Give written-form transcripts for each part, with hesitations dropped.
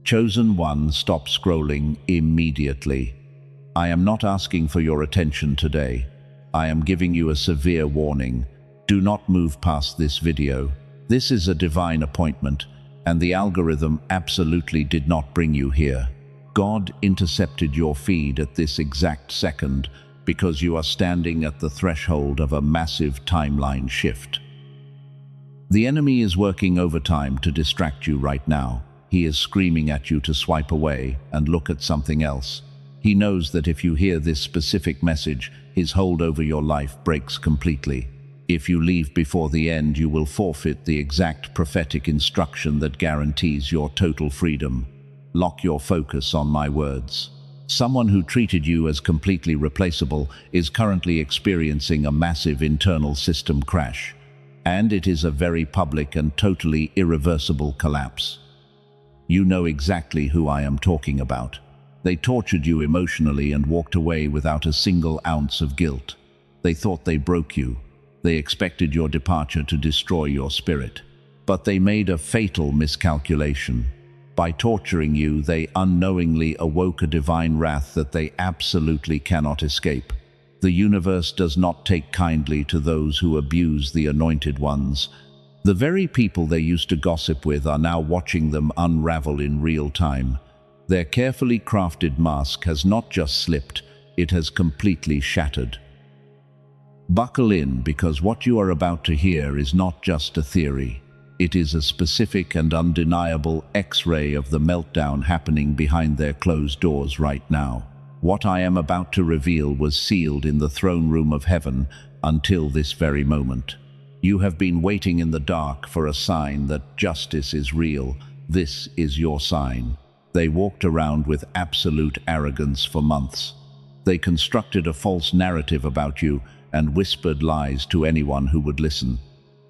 Chosen one, stop scrolling immediately. I am not asking for your attention today. I am giving you a severe warning. Do not move past this video. This is a divine appointment, and the algorithm absolutely did not bring you here. God intercepted your feed at this exact second because you are standing at the threshold of a massive timeline shift. The enemy is working overtime to distract you right now. He is screaming at you to swipe away and look at something else. He knows that if you hear this specific message, his hold over your life breaks completely. If you leave before the end, you will forfeit the exact prophetic instruction that guarantees your total freedom. Lock your focus on my words. Someone who treated you as completely replaceable is currently experiencing a massive internal system crash, and it is a very public and totally irreversible collapse. You know exactly who I am talking about. They tortured you emotionally and walked away without a single ounce of guilt. They thought they broke you. They expected your departure to destroy your spirit. But they made a fatal miscalculation. By torturing you, they unknowingly awoke a divine wrath that they absolutely cannot escape. The universe does not take kindly to those who abuse the anointed ones. The very people they used to gossip with are now watching them unravel in real time. Their carefully crafted mask has not just slipped, it has completely shattered. Buckle in, because what you are about to hear is not just a theory. It is a specific and undeniable X-ray of the meltdown happening behind their closed doors right now. What I am about to reveal was sealed in the throne room of heaven until this very moment. You have been waiting in the dark for a sign that justice is real. This is your sign. They walked around with absolute arrogance for months. They constructed a false narrative about you and whispered lies to anyone who would listen.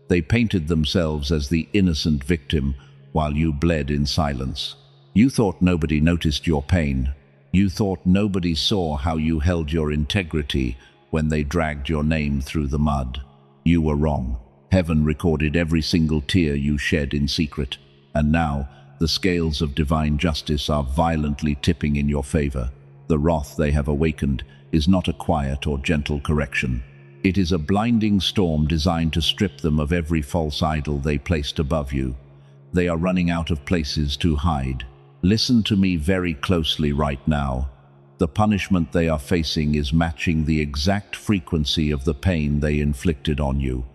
They painted themselves as the innocent victim while you bled in silence. You thought nobody noticed your pain. You thought nobody saw how you held your integrity when they dragged your name through the mud. You were wrong. Heaven recorded every single tear you shed in secret, and now the scales of divine justice are violently tipping in your favor. The wrath they have awakened is not a quiet or gentle correction. It is a blinding storm designed to strip them of every false idol they placed above you. They are running out of places to hide. Listen to me very closely right now. The punishment they are facing is matching the exact frequency of the pain they inflicted on you.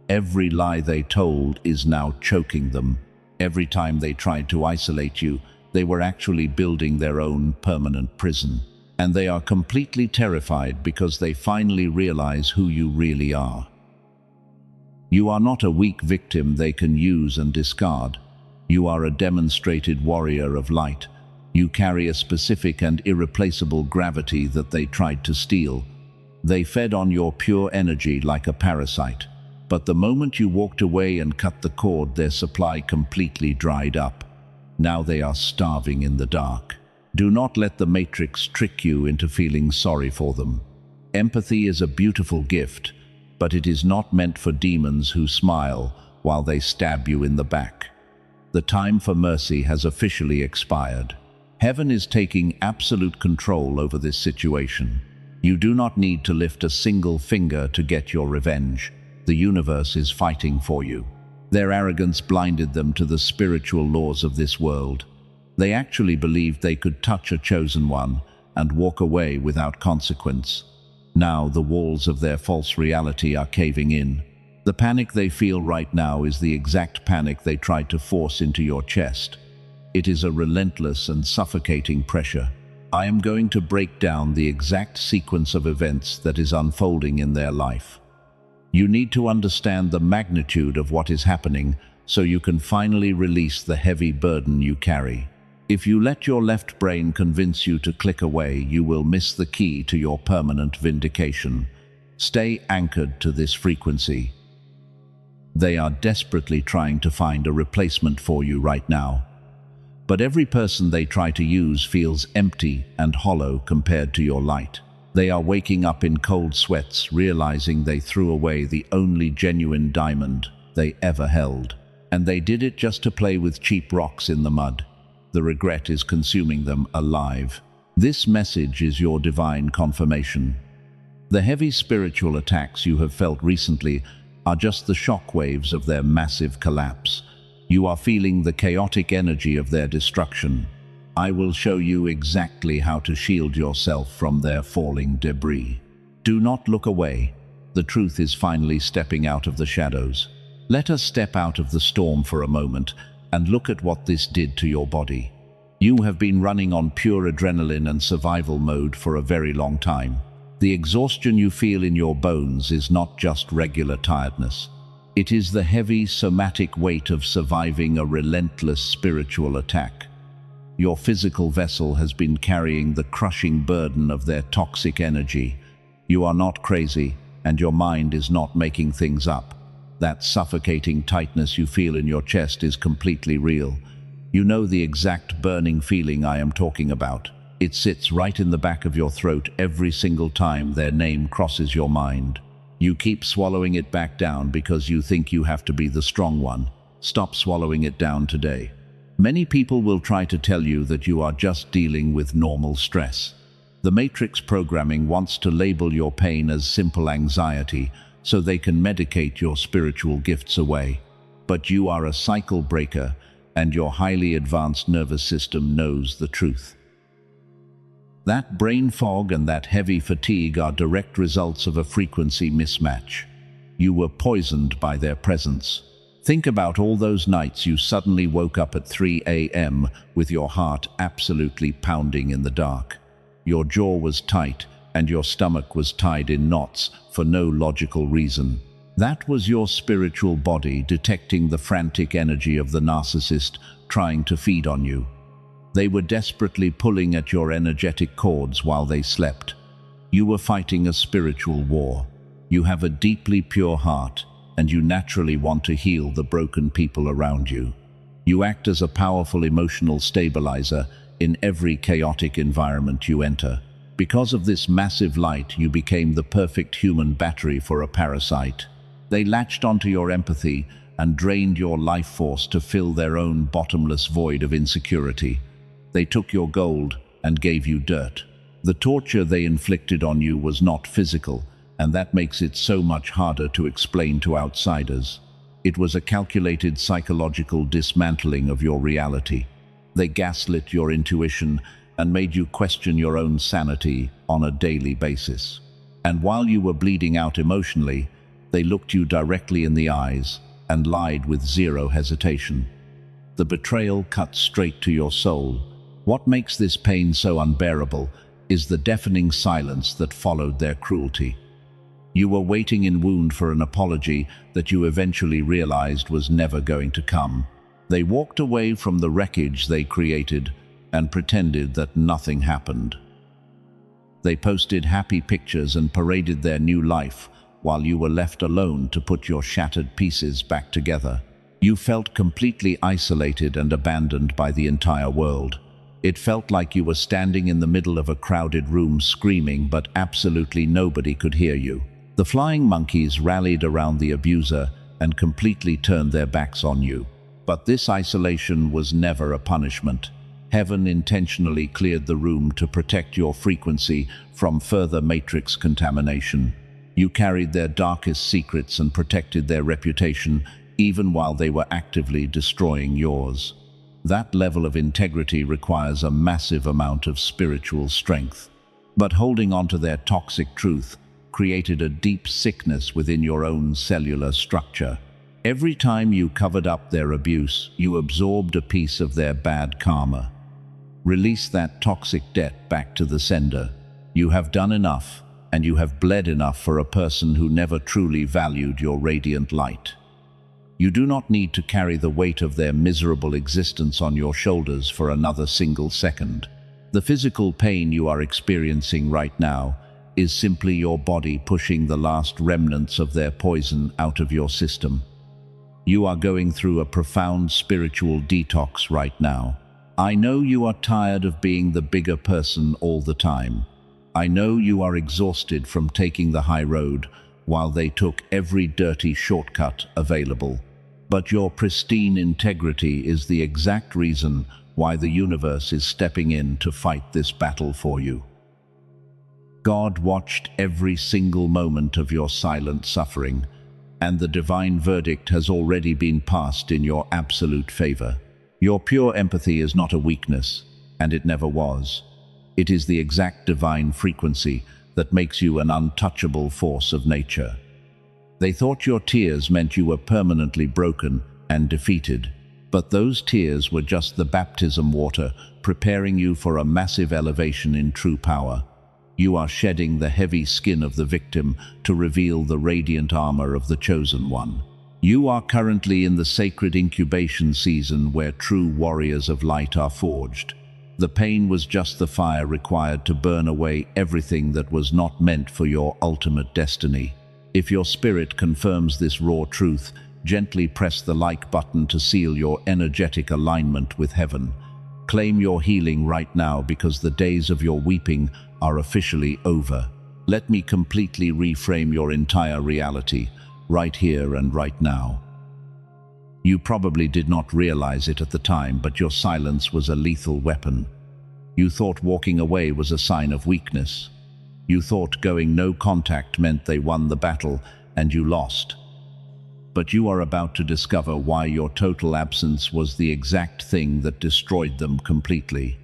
Every lie they told is now choking them. Every time they tried to isolate you, they were actually building their own permanent prison. And they are completely terrified because they finally realize who you really are. You are not a weak victim they can use and discard. You are a demonstrated warrior of light. You carry a specific and irreplaceable gravity that they tried to steal. They fed on your pure energy like a parasite. But the moment you walked away and cut the cord, their supply completely dried up. Now they are starving in the dark. Do not let the matrix trick you into feeling sorry for them. Empathy is a beautiful gift, but it is not meant for demons who smile while they stab you in the back. The time for mercy has officially expired. Heaven is taking absolute control over this situation. You do not need to lift a single finger to get your revenge. The universe is fighting for you. Their arrogance blinded them to the spiritual laws of this world. They actually believed they could touch a chosen one and walk away without consequence. Now the walls of their false reality are caving in. The panic they feel right now is the exact panic they tried to force into your chest. It is a relentless and suffocating pressure. I am going to break down the exact sequence of events that is unfolding in their life. You need to understand the magnitude of what is happening so you can finally release the heavy burden you carry. If you let your left brain convince you to click away, you will miss the key to your permanent vindication. Stay anchored to this frequency. They are desperately trying to find a replacement for you right now. But every person they try to use feels empty and hollow compared to your light. They are waking up in cold sweats, realizing they threw away the only genuine diamond they ever held. And they did it just to play with cheap rocks in the mud. The regret is consuming them alive. This message is your divine confirmation. The heavy spiritual attacks you have felt recently are just the shock waves of their massive collapse. You are feeling the chaotic energy of their destruction. I will show you exactly how to shield yourself from their falling debris. Do not look away. The truth is finally stepping out of the shadows. Let us step out of the storm for a moment and look at what this did to your body. You have been running on pure adrenaline and survival mode for a very long time. The exhaustion you feel in your bones is not just regular tiredness. It is the heavy somatic weight of surviving a relentless spiritual attack. Your physical vessel has been carrying the crushing burden of their toxic energy. You are not crazy, and your mind is not making things up. That suffocating tightness you feel in your chest is completely real. You know the exact burning feeling I am talking about. It sits right in the back of your throat every single time their name crosses your mind. You keep swallowing it back down because you think you have to be the strong one. Stop swallowing it down today. Many people will try to tell you that you are just dealing with normal stress. The Matrix programming wants to label your pain as simple anxiety so they can medicate your spiritual gifts away. But you are a cycle breaker, and your highly advanced nervous system knows the truth. That brain fog and that heavy fatigue are direct results of a frequency mismatch. You were poisoned by their presence. Think about all those nights you suddenly woke up at 3 a.m. with your heart absolutely pounding in the dark. Your jaw was tight and your stomach was tied in knots for no logical reason. That was your spiritual body detecting the frantic energy of the narcissist trying to feed on you. They were desperately pulling at your energetic cords while they slept. You were fighting a spiritual war. You have a deeply pure heart, and you naturally want to heal the broken people around you. You act as a powerful emotional stabilizer in every chaotic environment you enter. Because of this massive light, you became the perfect human battery for a parasite. They latched onto your empathy and drained your life force to fill their own bottomless void of insecurity. They took your gold and gave you dirt. The torture they inflicted on you was not physical, and that makes it so much harder to explain to outsiders. It was a calculated psychological dismantling of your reality. They gaslit your intuition and made you question your own sanity on a daily basis. And while you were bleeding out emotionally, they looked you directly in the eyes and lied with zero hesitation. The betrayal cut straight to your soul. What makes this pain so unbearable is the deafening silence that followed their cruelty. You were waiting in wound for an apology that you eventually realized was never going to come. They walked away from the wreckage they created and pretended that nothing happened. They posted happy pictures and paraded their new life while you were left alone to put your shattered pieces back together. You felt completely isolated and abandoned by the entire world. It felt like you were standing in the middle of a crowded room screaming, but absolutely nobody could hear you. The flying monkeys rallied around the abuser and completely turned their backs on you. But this isolation was never a punishment. Heaven intentionally cleared the room to protect your frequency from further matrix contamination. You carried their darkest secrets and protected their reputation even while they were actively destroying yours. That level of integrity requires a massive amount of spiritual strength. But holding on to their toxic truth created a deep sickness within your own cellular structure. Every time you covered up their abuse, you absorbed a piece of their bad karma. Release that toxic debt back to the sender. You have done enough, and you have bled enough for a person who never truly valued your radiant light. You do not need to carry the weight of their miserable existence on your shoulders for another single second. The physical pain you are experiencing right now is simply your body pushing the last remnants of their poison out of your system. You are going through a profound spiritual detox right now. I know you are tired of being the bigger person all the time. I know you are exhausted from taking the high road while they took every dirty shortcut available. But your pristine integrity is the exact reason why the universe is stepping in to fight this battle for you. God watched every single moment of your silent suffering, and the divine verdict has already been passed in your absolute favor. Your pure empathy is not a weakness, and it never was. It is the exact divine frequency that makes you an untouchable force of nature. They thought your tears meant you were permanently broken and defeated, but those tears were just the baptism water preparing you for a massive elevation in true power. You are shedding the heavy skin of the victim to reveal the radiant armor of the chosen one. You are currently in the sacred incubation season where true warriors of light are forged. The pain was just the fire required to burn away everything that was not meant for your ultimate destiny. If your spirit confirms this raw truth, gently press the like button to seal your energetic alignment with heaven. Claim your healing right now, because the days of your weeping are officially over. Let me completely reframe your entire reality, right here and right now. You probably did not realize it at the time, but your silence was a lethal weapon. You thought walking away was a sign of weakness. You thought going no contact meant they won the battle and you lost. But you are about to discover why your total absence was the exact thing that destroyed them completely.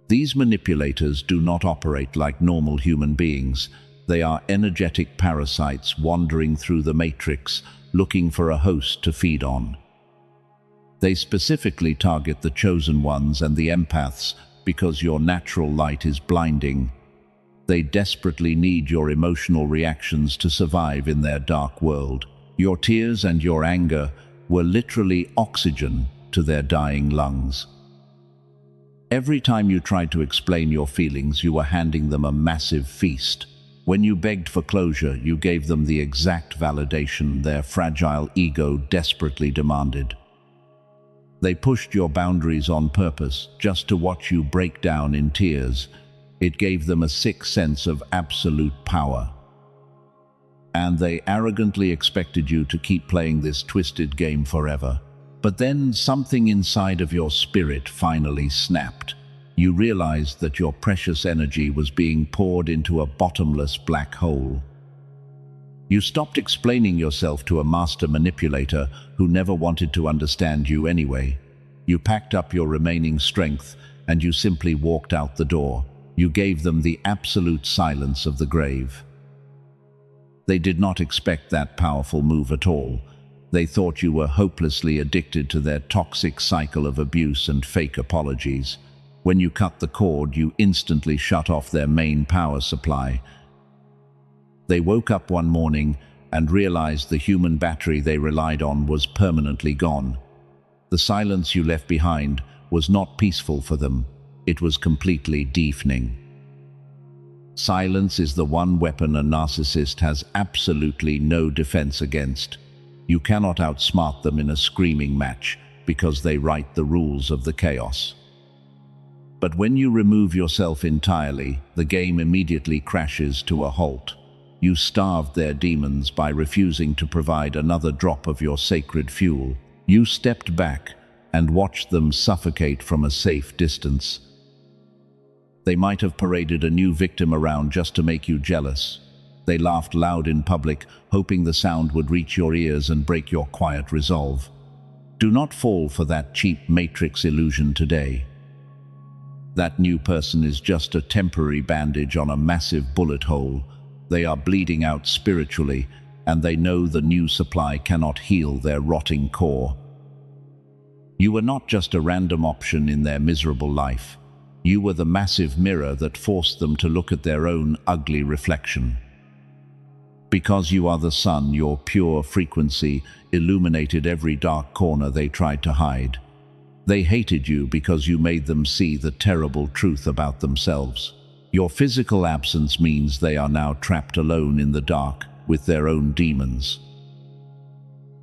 These manipulators do not operate like normal human beings. They are energetic parasites wandering through the matrix, looking for a host to feed on. They specifically target the chosen ones and the empaths because your natural light is blinding. They desperately need your emotional reactions to survive in their dark world. Your tears and your anger were literally oxygen to their dying lungs. Every time you tried to explain your feelings, you were handing them a massive feast. When you begged for closure, you gave them the exact validation their fragile ego desperately demanded. They pushed your boundaries on purpose, just to watch you break down in tears. It gave them a sick sense of absolute power. And they arrogantly expected you to keep playing this twisted game forever. But then something inside of your spirit finally snapped. You realized that your precious energy was being poured into a bottomless black hole. You stopped explaining yourself to a master manipulator who never wanted to understand you anyway. You packed up your remaining strength and you simply walked out the door. You gave them the absolute silence of the grave. They did not expect that powerful move at all. They thought you were hopelessly addicted to their toxic cycle of abuse and fake apologies. When you cut the cord, you instantly shut off their main power supply. They woke up one morning and realized the human battery they relied on was permanently gone. The silence you left behind was not peaceful for them. It was completely deafening. Silence is the one weapon a narcissist has absolutely no defense against. You cannot outsmart them in a screaming match because they write the rules of the chaos. But when you remove yourself entirely, the game immediately crashes to a halt. You starved their demons by refusing to provide another drop of your sacred fuel. You stepped back and watched them suffocate from a safe distance. They might have paraded a new victim around just to make you jealous. They laughed loud in public, hoping the sound would reach your ears and break your quiet resolve. Do not fall for that cheap matrix illusion today. That new person is just a temporary bandage on a massive bullet hole. They are bleeding out spiritually, and they know the new supply cannot heal their rotting core. You were not just a random option in their miserable life. You were the massive mirror that forced them to look at their own ugly reflection. Because you are the sun, your pure frequency illuminated every dark corner they tried to hide. They hated you because you made them see the terrible truth about themselves. Your physical absence means they are now trapped alone in the dark with their own demons.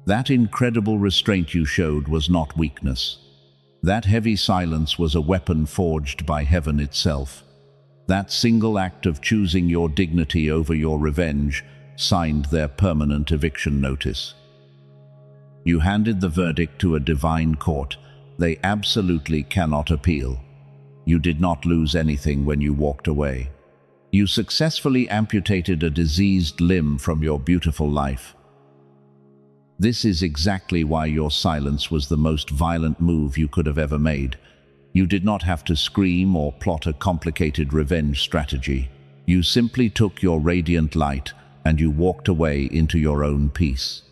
That incredible restraint you showed was not weakness. That heavy silence was a weapon forged by heaven itself. That single act of choosing your dignity over your revenge signed their permanent eviction notice. You handed the verdict to a divine court, They absolutely cannot appeal. You did not lose anything when you walked away. You successfully amputated a diseased limb from your beautiful life. This is exactly why your silence was the most violent move you could have ever made. You did not have to scream or plot a complicated revenge strategy. You simply took your radiant light and you walked away into your own peace.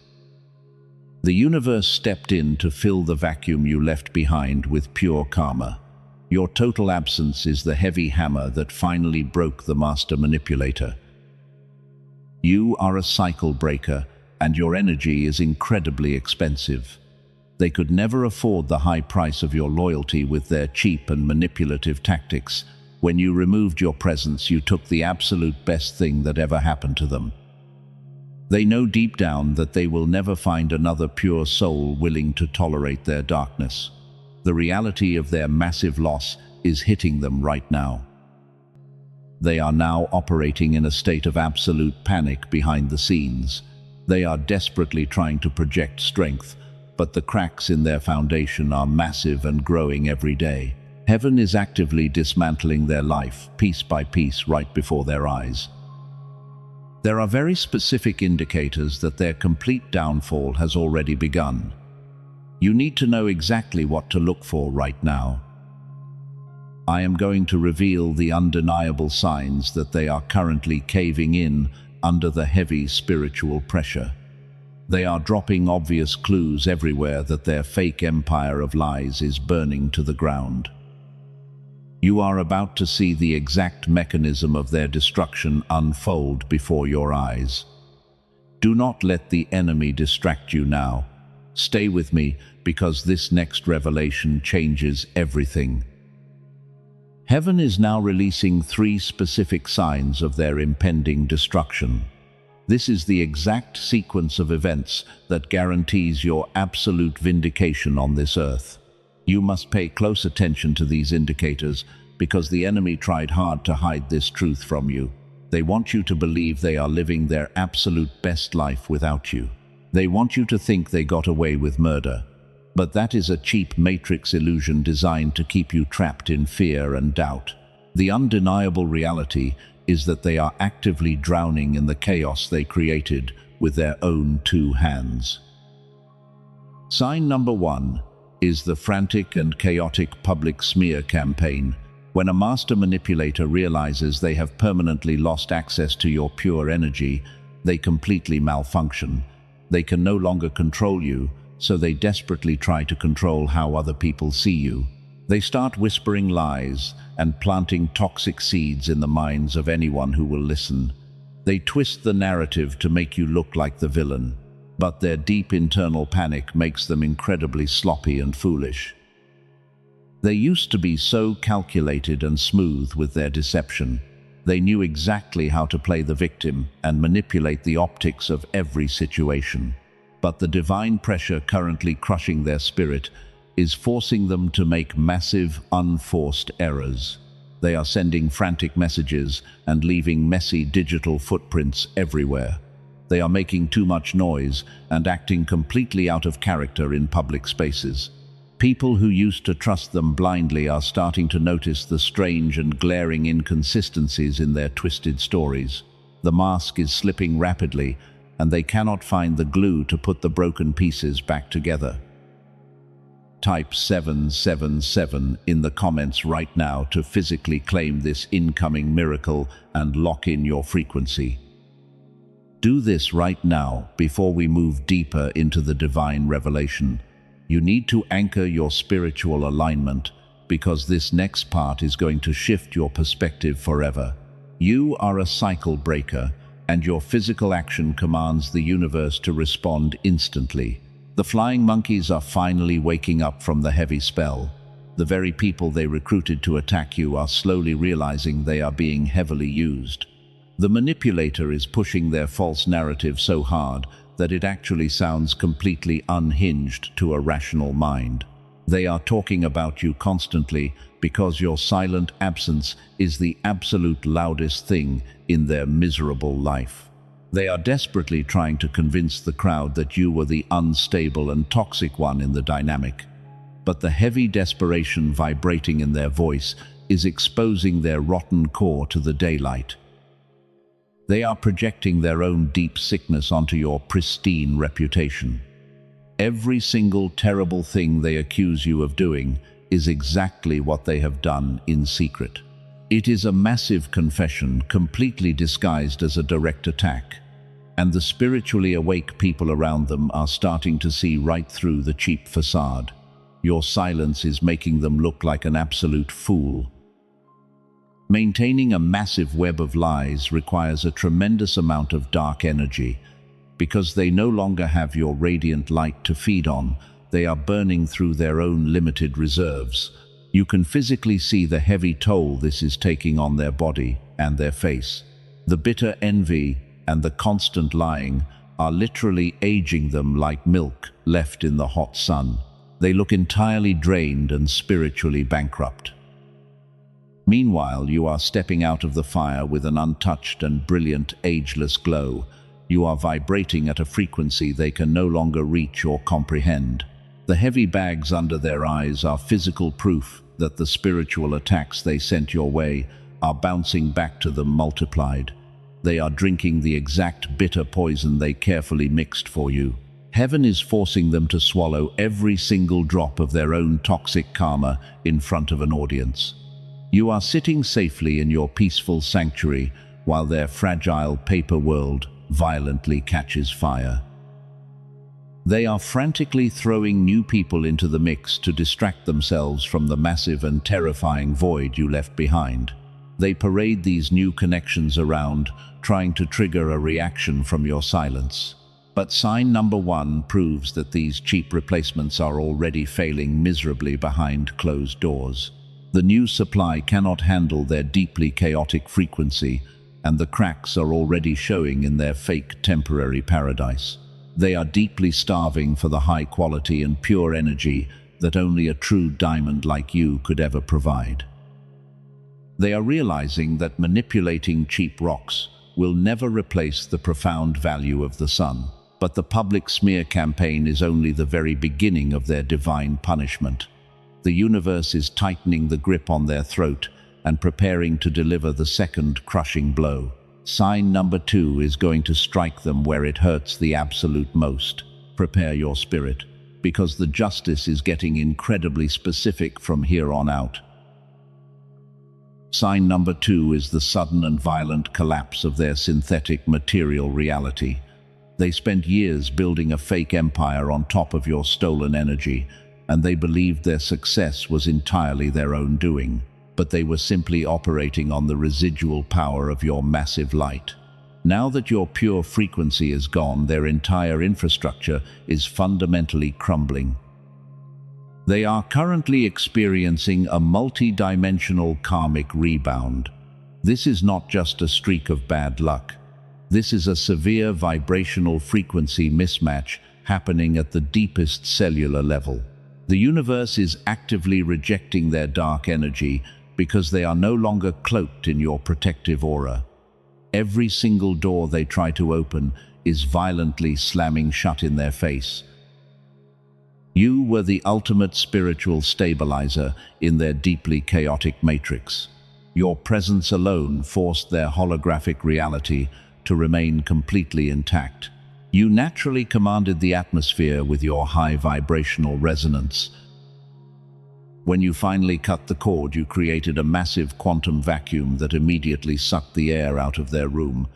The universe stepped in to fill the vacuum you left behind with pure karma. Your total absence is the heavy hammer that finally broke the master manipulator. You are a cycle breaker, and your energy is incredibly expensive. They could never afford the high price of your loyalty with their cheap and manipulative tactics. When you removed your presence, you took the absolute best thing that ever happened to them. They know deep down that they will never find another pure soul willing to tolerate their darkness. The reality of their massive loss is hitting them right now. They are now operating in a state of absolute panic behind the scenes. They are desperately trying to project strength, but the cracks in their foundation are massive and growing every day. Heaven is actively dismantling their life, piece by piece, right before their eyes. There are very specific indicators that their complete downfall has already begun. You need to know exactly what to look for right now. I am going to reveal the undeniable signs that they are currently caving in under the heavy spiritual pressure. They are dropping obvious clues everywhere that their fake empire of lies is burning to the ground. You are about to see the exact mechanism of their destruction unfold before your eyes. Do not let the enemy distract you now. Stay with me, because this next revelation changes everything. Heaven is now releasing 3 specific signs of their impending destruction. This is the exact sequence of events that guarantees your absolute vindication on this earth. You must pay close attention to these indicators, because the enemy tried hard to hide this truth from you. They want you to believe they are living their absolute best life without you. They want you to think they got away with murder. But that is a cheap matrix illusion designed to keep you trapped in fear and doubt. The undeniable reality is that they are actively drowning in the chaos they created with their own 2 hands. Sign number 1 is the frantic and chaotic public smear campaign. When a master manipulator realizes they have permanently lost access to your pure energy, they completely malfunction. They can no longer control you, so they desperately try to control how other people see you. They start whispering lies and planting toxic seeds in the minds of anyone who will listen. They twist the narrative to make you look like the villain, but their deep internal panic makes them incredibly sloppy and foolish. They used to be so calculated and smooth with their deception. They knew exactly how to play the victim and manipulate the optics of every situation. But the divine pressure currently crushing their spirit is forcing them to make massive, unforced errors. They are sending frantic messages and leaving messy digital footprints everywhere. They are making too much noise and acting completely out of character in public spaces. People who used to trust them blindly are starting to notice the strange and glaring inconsistencies in their twisted stories. The mask is slipping rapidly, and they cannot find the glue to put the broken pieces back together. Type 777 in the comments right now to physically claim this incoming miracle and lock in your frequency. Do this right now before we move deeper into the divine revelation. You need to anchor your spiritual alignment, because this next part is going to shift your perspective forever. You are a cycle breaker, and your physical action commands the universe to respond instantly. The flying monkeys are finally waking up from the heavy spell. The very people they recruited to attack you are slowly realizing they are being heavily used. The manipulator is pushing their false narrative so hard that it actually sounds completely unhinged to a rational mind. They are talking about you constantly because your silent absence is the absolute loudest thing in their miserable life. They are desperately trying to convince the crowd that you were the unstable and toxic one in the dynamic. but the heavy desperation vibrating in their voice is exposing their rotten core to the daylight. They are projecting their own deep sickness onto your pristine reputation. Every single terrible thing they accuse you of doing is exactly what they have done in secret. It is a massive confession, completely disguised as a direct attack. And the spiritually awake people around them are starting to see right through the cheap facade. Your silence is making them look like an absolute fool. Maintaining a massive web of lies requires a tremendous amount of dark energy. Because they no longer have your radiant light to feed on, they are burning through their own limited reserves. You can physically see the heavy toll this is taking on their body and their face. The bitter envy and the constant lying are literally aging them like milk left in the hot sun. They look entirely drained and spiritually bankrupt. Meanwhile, you are stepping out of the fire with an untouched and brilliant, ageless glow. You are vibrating at a frequency they can no longer reach or comprehend. The heavy bags under their eyes are physical proof that the spiritual attacks they sent your way are bouncing back to them multiplied. They are drinking the exact bitter poison they carefully mixed for you. Heaven is forcing them to swallow every single drop of their own toxic karma in front of an audience. You are sitting safely in your peaceful sanctuary while their fragile paper world violently catches fire. They are frantically throwing new people into the mix to distract themselves from the massive and terrifying void you left behind. They parade these new connections around, trying to trigger a reaction from your silence. But sign number 1 proves that these cheap replacements are already failing miserably behind closed doors. The new supply cannot handle their deeply chaotic frequency, and the cracks are already showing in their fake temporary paradise. They are deeply starving for the high quality and pure energy that only a true diamond like you could ever provide. They are realizing that manipulating cheap rocks will never replace the profound value of the sun. But the public smear campaign is only the very beginning of their divine punishment. The universe is tightening the grip on their throat and preparing to deliver the second crushing blow. Sign number 2 is going to strike them where it hurts the absolute most. Prepare your spirit, because the justice is getting incredibly specific from here on out. Sign number 2 is the sudden and violent collapse of their synthetic material reality. They spent years building a fake empire on top of your stolen energy, and they believed their success was entirely their own doing. But they were simply operating on the residual power of your massive light. Now that your pure frequency is gone, their entire infrastructure is fundamentally crumbling. They are currently experiencing a multi-dimensional karmic rebound. This is not just a streak of bad luck. This is a severe vibrational frequency mismatch happening at the deepest cellular level. The universe is actively rejecting their dark energy because they are no longer cloaked in your protective aura. Every single door they try to open is violently slamming shut in their face. You were the ultimate spiritual stabilizer in their deeply chaotic matrix. Your presence alone forced their holographic reality to remain completely intact. You naturally commanded the atmosphere with your high vibrational resonance. When you finally cut the cord, you created a massive quantum vacuum that immediately sucked the air out of their room.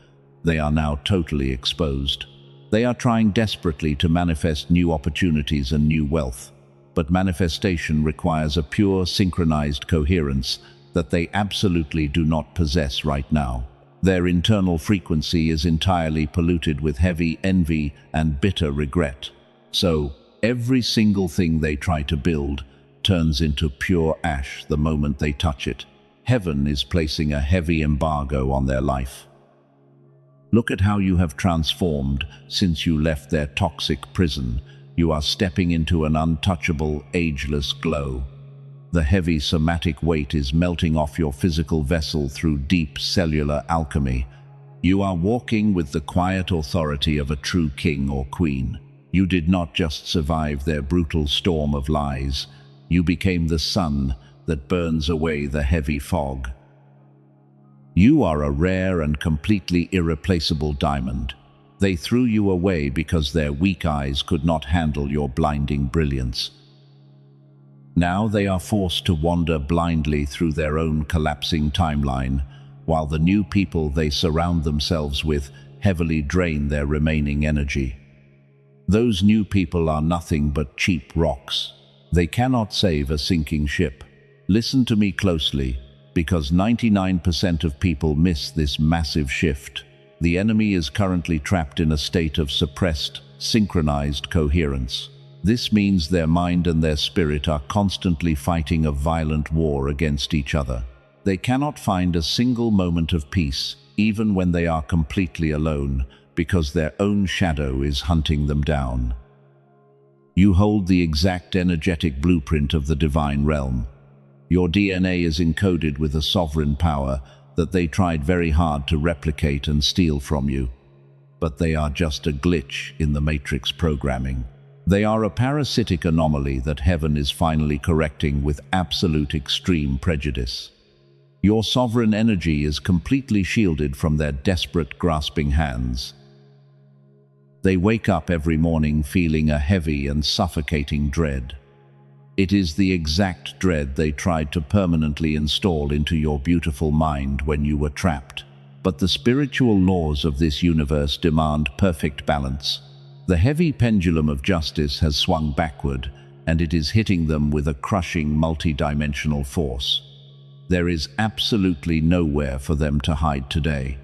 They are now totally exposed. They are trying desperately to manifest new opportunities and new wealth, but manifestation requires a pure, synchronized coherence that they absolutely do not possess right now. Their internal frequency is entirely polluted with heavy envy and bitter regret. So, every single thing they try to build turns into pure ash the moment they touch it. Heaven is placing a heavy embargo on their life. Look at how you have transformed since you left their toxic prison. You are stepping into an untouchable, ageless glow. The heavy somatic weight is melting off your physical vessel through deep cellular alchemy. You are walking with the quiet authority of a true king or queen. You did not just survive their brutal storm of lies. You became the sun that burns away the heavy fog. You are a rare and completely irreplaceable diamond. They threw you away because their weak eyes could not handle your blinding brilliance. Now they are forced to wander blindly through their own collapsing timeline, while the new people they surround themselves with heavily drain their remaining energy. Those new people are nothing but cheap rocks. They cannot save a sinking ship. Listen to me closely, because 99% of people miss this massive shift. The enemy is currently trapped in a state of suppressed, synchronized coherence. This means their mind and their spirit are constantly fighting a violent war against each other. They cannot find a single moment of peace, even when they are completely alone, because their own shadow is hunting them down. You hold the exact energetic blueprint of the divine realm. Your DNA is encoded with a sovereign power that they tried very hard to replicate and steal from you. But they are just a glitch in the matrix programming. They are a parasitic anomaly that heaven is finally correcting with absolute extreme prejudice. Your sovereign energy is completely shielded from their desperate, grasping hands. They wake up every morning feeling a heavy and suffocating dread. It is the exact dread they tried to permanently install into your beautiful mind when you were trapped. But the spiritual laws of this universe demand perfect balance. The heavy pendulum of justice has swung backward, and it is hitting them with a crushing multi-dimensional force. There is absolutely nowhere for them to hide today.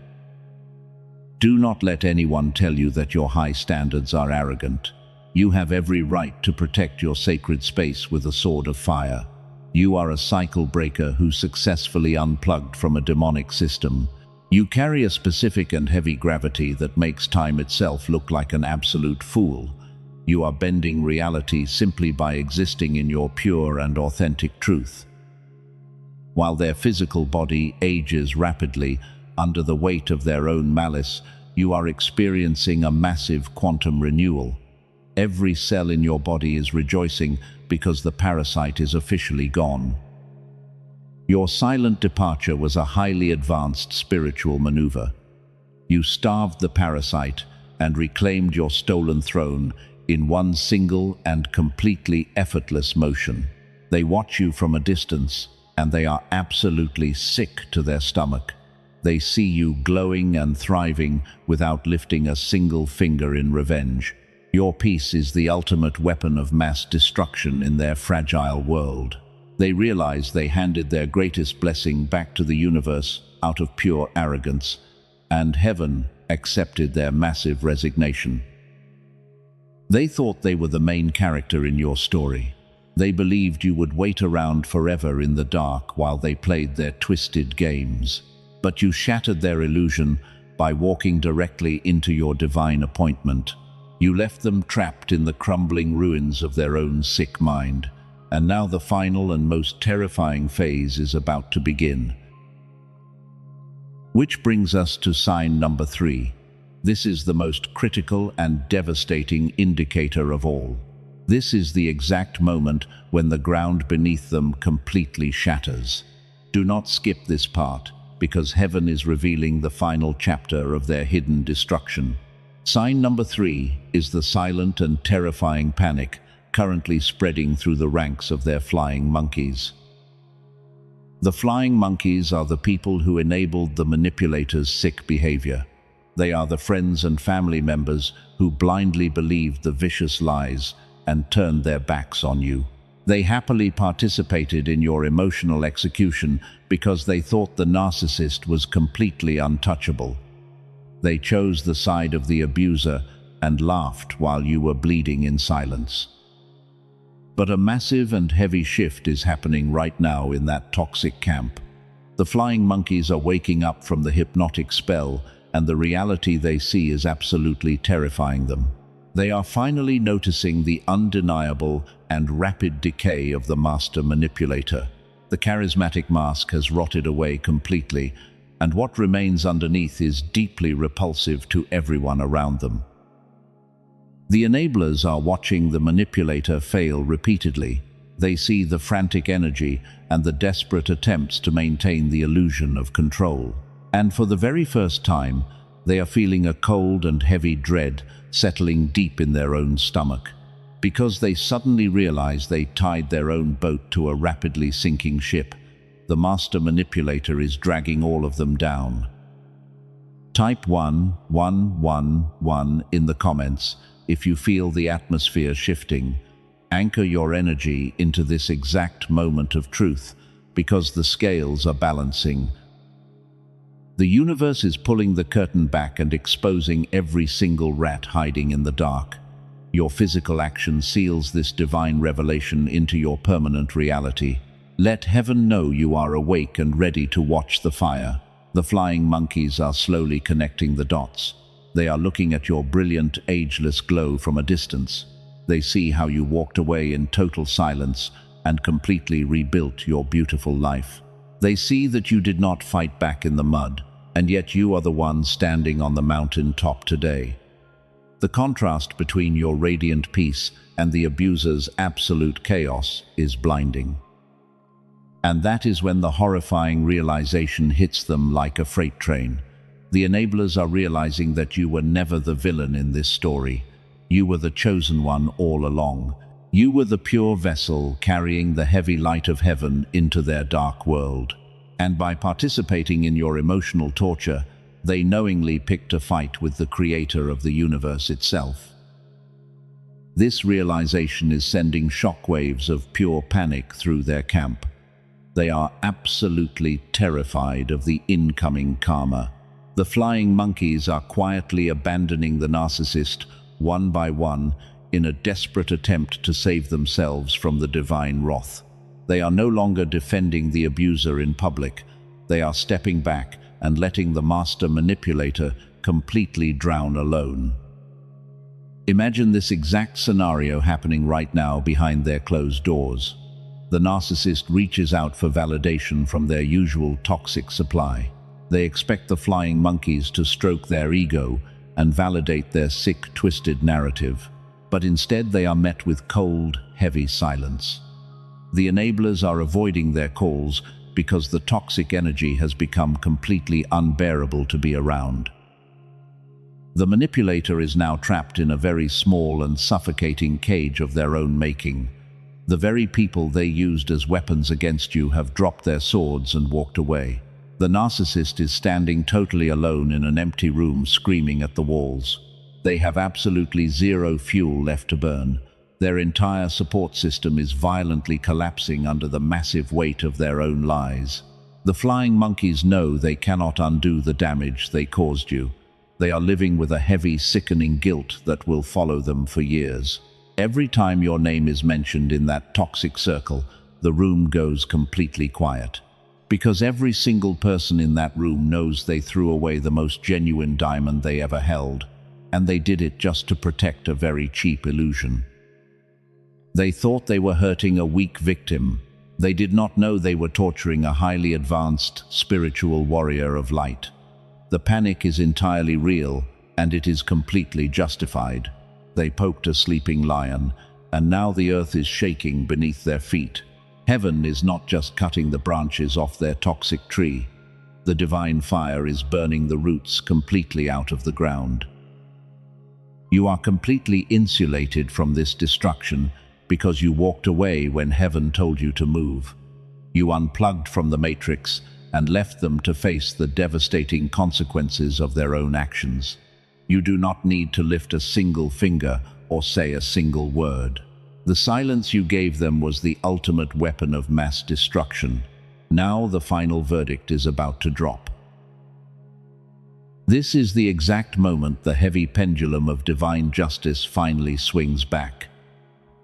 Do not let anyone tell you that your high standards are arrogant. You have every right to protect your sacred space with a sword of fire. You are a cycle breaker who successfully unplugged from a demonic system. You carry a specific and heavy gravity that makes time itself look like an absolute fool. You are bending reality simply by existing in your pure and authentic truth. While their physical body ages rapidly under the weight of their own malice, you are experiencing a massive quantum renewal. Every cell in your body is rejoicing because the parasite is officially gone. Your silent departure was a highly advanced spiritual maneuver. You starved the parasite and reclaimed your stolen throne in one single and completely effortless motion. They watch you from a distance, and they are absolutely sick to their stomach. They see you glowing and thriving without lifting a single finger in revenge. Your peace is the ultimate weapon of mass destruction in their fragile world. They realize they handed their greatest blessing back to the universe out of pure arrogance, and heaven accepted their massive resignation. They thought they were the main character in your story. They believed you would wait around forever in the dark while they played their twisted games. But you shattered their illusion by walking directly into your divine appointment. You left them trapped in the crumbling ruins of their own sick mind. And now the final and most terrifying phase is about to begin. Which brings us to sign number 3. This is the most critical and devastating indicator of all. This is the exact moment when the ground beneath them completely shatters. Do not skip this part, because heaven is revealing the final chapter of their hidden destruction. Sign number 3 is the silent and terrifying panic currently spreading through the ranks of their flying monkeys. The flying monkeys are the people who enabled the manipulator's sick behavior. They are the friends and family members who blindly believed the vicious lies and turned their backs on you. They happily participated in your emotional execution because they thought the narcissist was completely untouchable. They chose the side of the abuser and laughed while you were bleeding in silence. But a massive and heavy shift is happening right now in that toxic camp. The flying monkeys are waking up from the hypnotic spell, and the reality they see is absolutely terrifying them. They are finally noticing the undeniable and rapid decay of the master manipulator. The charismatic mask has rotted away completely, and what remains underneath is deeply repulsive to everyone around them. The enablers are watching the manipulator fail repeatedly. They see the frantic energy and the desperate attempts to maintain the illusion of control. And for the very first time, they are feeling a cold and heavy dread settling deep in their own stomach, because they suddenly realize they tied their own boat to a rapidly sinking ship. The master manipulator is dragging all of them down. Type 111 in the comments if you feel the atmosphere shifting. Anchor your energy into this exact moment of truth, because the scales are balancing. The universe is pulling the curtain back and exposing every single rat hiding in the dark. Your physical action seals this divine revelation into your permanent reality. Let heaven know you are awake and ready to watch the fire. The flying monkeys are slowly connecting the dots. They are looking at your brilliant, ageless glow from a distance. They see how you walked away in total silence and completely rebuilt your beautiful life. They see that you did not fight back in the mud, and yet you are the one standing on the mountain top today. The contrast between your radiant peace and the abuser's absolute chaos is blinding. And that is when the horrifying realization hits them like a freight train. The enablers are realizing that you were never the villain in this story. You were the chosen one all along. You were the pure vessel carrying the heavy light of heaven into their dark world. And by participating in your emotional torture, they knowingly picked a fight with the creator of the universe itself. This realization is sending shockwaves of pure panic through their camp. They are absolutely terrified of the incoming karma. The flying monkeys are quietly abandoning the narcissist one by one in a desperate attempt to save themselves from the divine wrath. They are no longer defending the abuser in public. They are stepping back and letting the master manipulator completely drown alone. Imagine this exact scenario happening right now behind their closed doors. The narcissist reaches out for validation from their usual toxic supply. They expect the flying monkeys to stroke their ego and validate their sick, twisted narrative. But instead they are met with cold, heavy silence. The enablers are avoiding their calls because the toxic energy has become completely unbearable to be around. The manipulator is now trapped in a very small and suffocating cage of their own making. The very people they used as weapons against you have dropped their swords and walked away. The narcissist is standing totally alone in an empty room, screaming at the walls. They have absolutely zero fuel left to burn. Their entire support system is violently collapsing under the massive weight of their own lies. The flying monkeys know they cannot undo the damage they caused you. They are living with a heavy, sickening guilt that will follow them for years. Every time your name is mentioned in that toxic circle, the room goes completely quiet. Because every single person in that room knows they threw away the most genuine diamond they ever held, and they did it just to protect a very cheap illusion. They thought they were hurting a weak victim. They did not know they were torturing a highly advanced spiritual warrior of light. The panic is entirely real, and it is completely justified. They poked a sleeping lion, and now the earth is shaking beneath their feet. Heaven is not just cutting the branches off their toxic tree. The divine fire is burning the roots completely out of the ground. You are completely insulated from this destruction because you walked away when heaven told you to move. You unplugged from the matrix and left them to face the devastating consequences of their own actions. You do not need to lift a single finger or say a single word. The silence you gave them was the ultimate weapon of mass destruction. Now the final verdict is about to drop. This is the exact moment the heavy pendulum of divine justice finally swings back.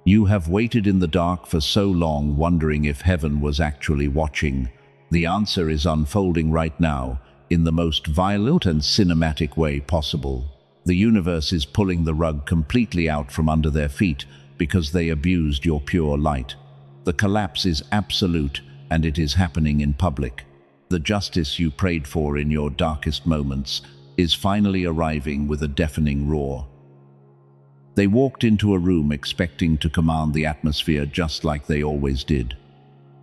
You have waited in the dark for so long, wondering if heaven was actually watching. The answer is unfolding right now, in the most violent and cinematic way possible. The universe is pulling the rug completely out from under their feet because they abused your pure light. The collapse is absolute, and it is happening in public. The justice you prayed for in your darkest moments is finally arriving with a deafening roar. They walked into a room expecting to command the atmosphere just like they always did.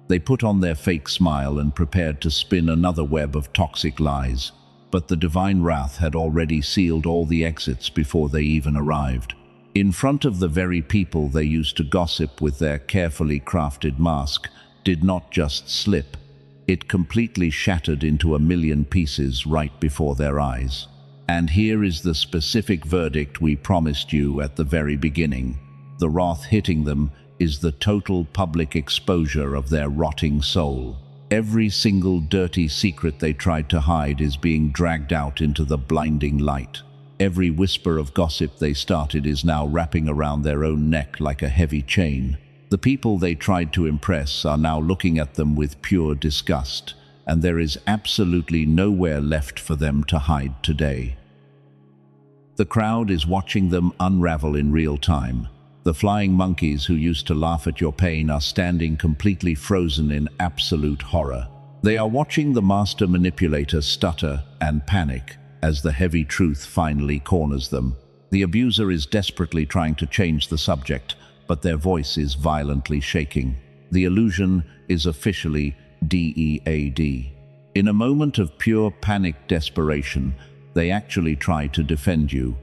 They put on their fake smile and prepared to spin another web of toxic lies, but the divine wrath had already sealed all the exits before they even arrived. In front of the very people they used to gossip with, their carefully crafted mask did not just slip, it completely shattered into a million pieces right before their eyes. And here is the specific verdict we promised you at the very beginning. The wrath hitting them is the total public exposure of their rotting soul. Every single dirty secret they tried to hide is being dragged out into the blinding light. Every whisper of gossip they started is now wrapping around their own neck like a heavy chain. The people they tried to impress are now looking at them with pure disgust, and there is absolutely nowhere left for them to hide today. The crowd is watching them unravel in real time. The flying monkeys who used to laugh at your pain are standing completely frozen in absolute horror. They are watching the master manipulator stutter and panic as the heavy truth finally corners them. The abuser is desperately trying to change the subject, but their voice is violently shaking. The illusion is officially dead. In a moment of pure panic desperation, they actually try to defend you.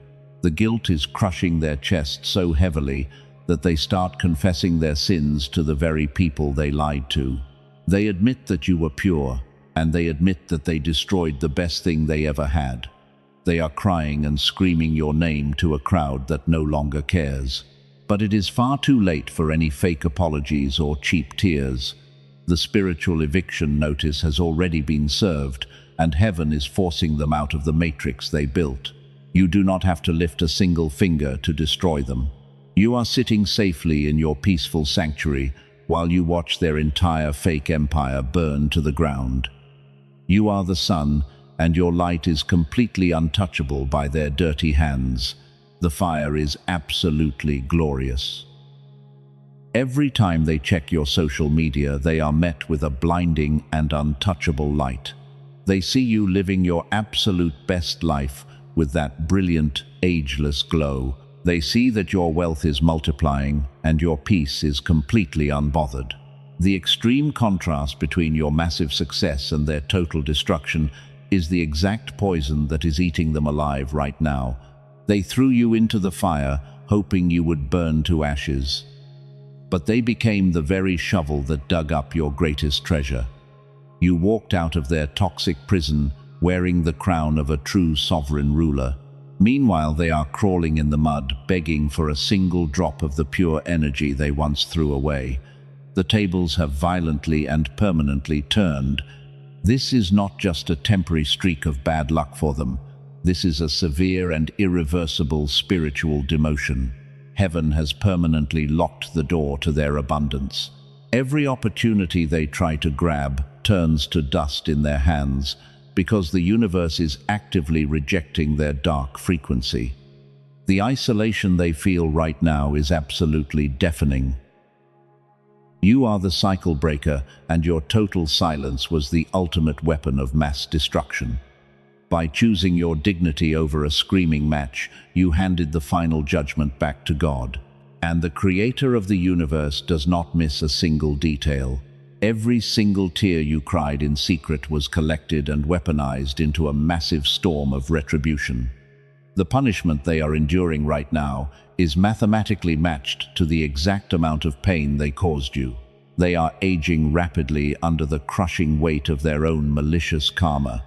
The guilt is crushing their chest so heavily that they start confessing their sins to the very people they lied to. They admit that you were pure, and they admit that they destroyed the best thing they ever had. They are crying and screaming your name to a crowd that no longer cares. But it is far too late for any fake apologies or cheap tears. The spiritual eviction notice has already been served, and heaven is forcing them out of the matrix they built. You do not have to lift a single finger to destroy them. You are sitting safely in your peaceful sanctuary while you watch their entire fake empire burn to the ground. You are the sun, and your light is completely untouchable by their dirty hands. The fire is absolutely glorious. Every time they check your social media, they are met with a blinding and untouchable light. They see you living your absolute best life with that brilliant, ageless glow. They see that your wealth is multiplying and your peace is completely unbothered. The extreme contrast between your massive success and their total destruction is the exact poison that is eating them alive right now. They threw you into the fire, hoping you would burn to ashes. But they became the very shovel that dug up your greatest treasure. You walked out of their toxic prison wearing the crown of a true sovereign ruler. Meanwhile, they are crawling in the mud, begging for a single drop of the pure energy they once threw away. The tables have violently and permanently turned. This is not just a temporary streak of bad luck for them. This is a severe and irreversible spiritual demotion. Heaven has permanently locked the door to their abundance. Every opportunity they try to grab turns to dust in their hands because the universe is actively rejecting their dark frequency. The isolation they feel right now is absolutely deafening. You are the cycle breaker, and your total silence was the ultimate weapon of mass destruction. By choosing your dignity over a screaming match, you handed the final judgment back to God. And the creator of the universe does not miss a single detail. Every single tear you cried in secret was collected and weaponized into a massive storm of retribution. The punishment they are enduring right now is mathematically matched to the exact amount of pain they caused you. They are aging rapidly under the crushing weight of their own malicious karma.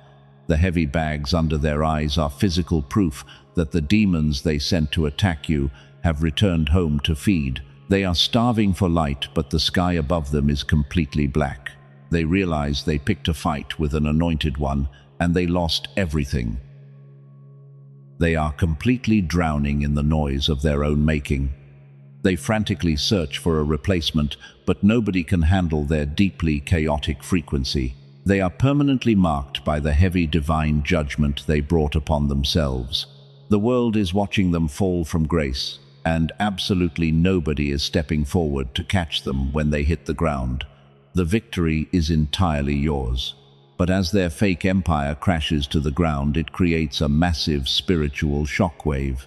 The heavy bags under their eyes are physical proof that the demons they sent to attack you have returned home to feed. They are starving for light, but the sky above them is completely black. They realize they picked a fight with an anointed one, and they lost everything. They are completely drowning in the noise of their own making. They frantically search for a replacement, but nobody can handle their deeply chaotic frequency. They are permanently marked by the heavy divine judgment they brought upon themselves. The world is watching them fall from grace, and absolutely nobody is stepping forward to catch them when they hit the ground. The victory is entirely yours. But as their fake empire crashes to the ground, it creates a massive spiritual shockwave.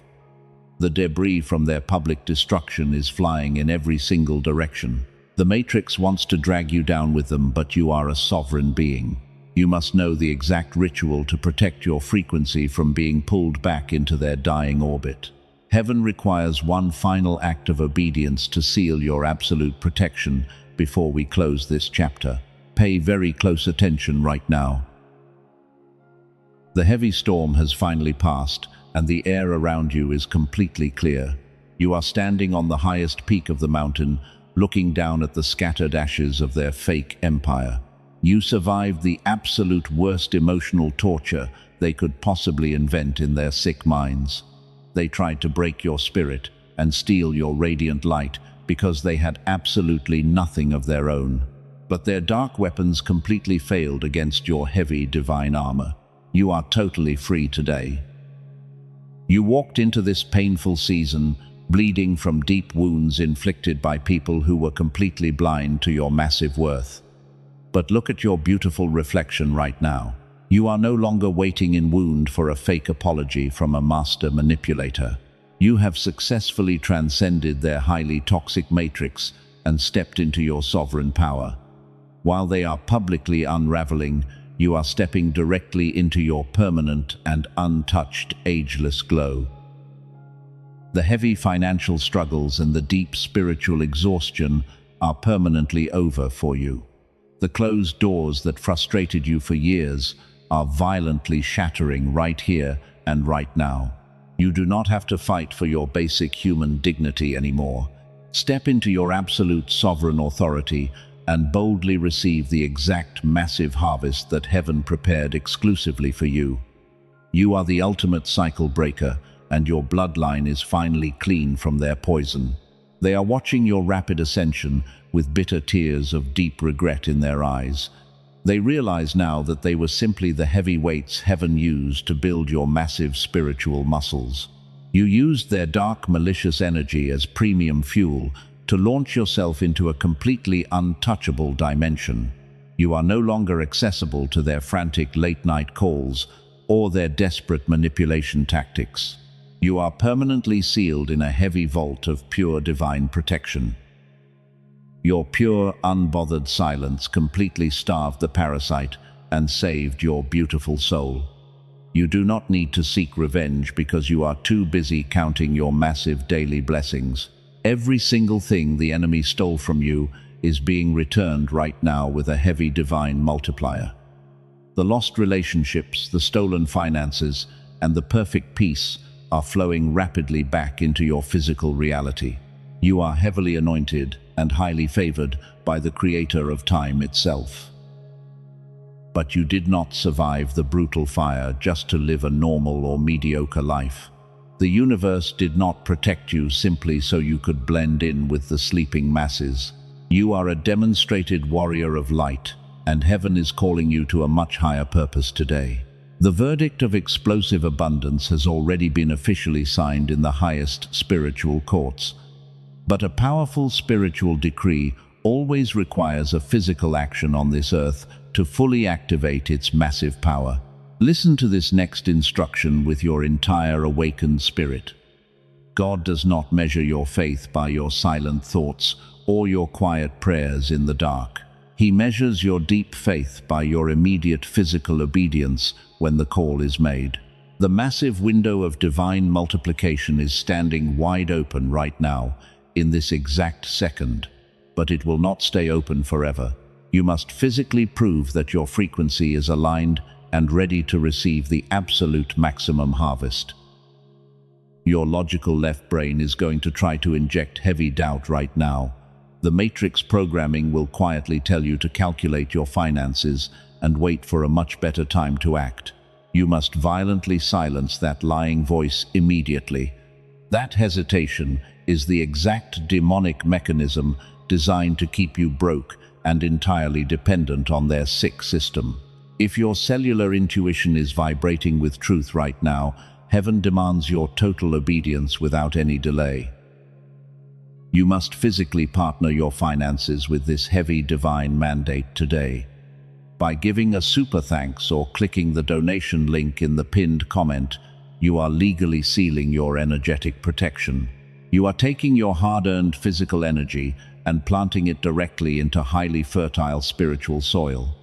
The debris from their public destruction is flying in every single direction. The Matrix wants to drag you down with them, but you are a sovereign being. You must know the exact ritual to protect your frequency from being pulled back into their dying orbit. Heaven requires one final act of obedience to seal your absolute protection before we close this chapter. Pay very close attention right now. The heavy storm has finally passed, and the air around you is completely clear. You are standing on the highest peak of the mountain, looking down at the scattered ashes of their fake empire. You survived the absolute worst emotional torture they could possibly invent in their sick minds. They tried to break your spirit and steal your radiant light because they had absolutely nothing of their own. But their dark weapons completely failed against your heavy divine armor. You are totally free today. You walked into this painful season, bleeding from deep wounds inflicted by people who were completely blind to your massive worth. But look at your beautiful reflection right now. You are no longer waiting in wound for a fake apology from a master manipulator. You have successfully transcended their highly toxic matrix and stepped into your sovereign power. While they are publicly unraveling, you are stepping directly into your permanent and untouched ageless glow. The heavy financial struggles and the deep spiritual exhaustion are permanently over for you. The closed doors that frustrated you for years are violently shattering right here and right now. You do not have to fight for your basic human dignity anymore. Step into your absolute sovereign authority and boldly receive the exact massive harvest that heaven prepared exclusively for you. You are the ultimate cycle breaker, and your bloodline is finally clean from their poison. They are watching your rapid ascension with bitter tears of deep regret in their eyes. They realize now that they were simply the heavy weights heaven used to build your massive spiritual muscles. You used their dark, malicious energy as premium fuel to launch yourself into a completely untouchable dimension. You are no longer accessible to their frantic late-night calls or their desperate manipulation tactics. You are permanently sealed in a heavy vault of pure divine protection. Your pure, unbothered silence completely starved the parasite and saved your beautiful soul. You do not need to seek revenge because you are too busy counting your massive daily blessings. Every single thing the enemy stole from you is being returned right now with a heavy divine multiplier. The lost relationships, the stolen finances, and the perfect peace are flowing rapidly back into your physical reality. You are heavily anointed and highly favored by the creator of time itself. But you did not survive the brutal fire just to live a normal or mediocre life. The universe did not protect you simply so you could blend in with the sleeping masses. You are a demonstrated warrior of light, and heaven is calling you to a much higher purpose today. The verdict of explosive abundance has already been officially signed in the highest spiritual courts. But a powerful spiritual decree always requires a physical action on this earth to fully activate its massive power. Listen to this next instruction with your entire awakened spirit. God does not measure your faith by your silent thoughts or your quiet prayers in the dark. He measures your deep faith by your immediate physical obedience when the call is made. The massive window of divine multiplication is standing wide open right now, in this exact second, but it will not stay open forever. You must physically prove that your frequency is aligned and ready to receive the absolute maximum harvest. Your logical left brain is going to try to inject heavy doubt right now. The matrix programming will quietly tell you to calculate your finances and wait for a much better time to act. You must violently silence that lying voice immediately. That hesitation is the exact demonic mechanism designed to keep you broke and entirely dependent on their sick system. If your cellular intuition is vibrating with truth right now, heaven demands your total obedience without any delay. You must physically partner your finances with this heavy divine mandate today. By giving a super thanks or clicking the donation link in the pinned comment, You are legally sealing your energetic protection. You are taking your hard-earned physical energy and planting it directly into highly fertile spiritual soil.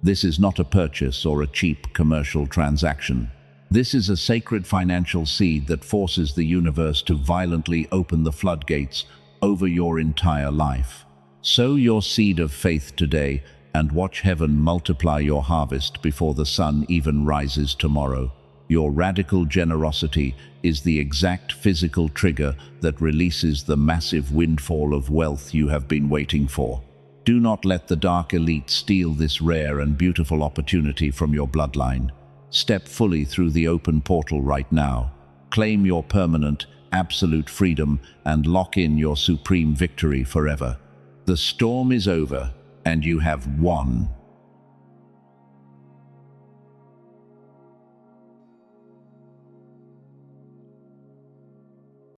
This is not a purchase or a cheap commercial transaction. This is a sacred financial seed that forces the universe to violently open the floodgates over your entire life. Sow your seed of faith today and watch heaven multiply your harvest before the sun even rises tomorrow. Your radical generosity is the exact physical trigger that releases the massive windfall of wealth you have been waiting for. Do not let the dark elite steal this rare and beautiful opportunity from your bloodline. Step fully through the open portal right now. Claim your permanent, absolute freedom and lock in your supreme victory forever. The storm is over and you have won.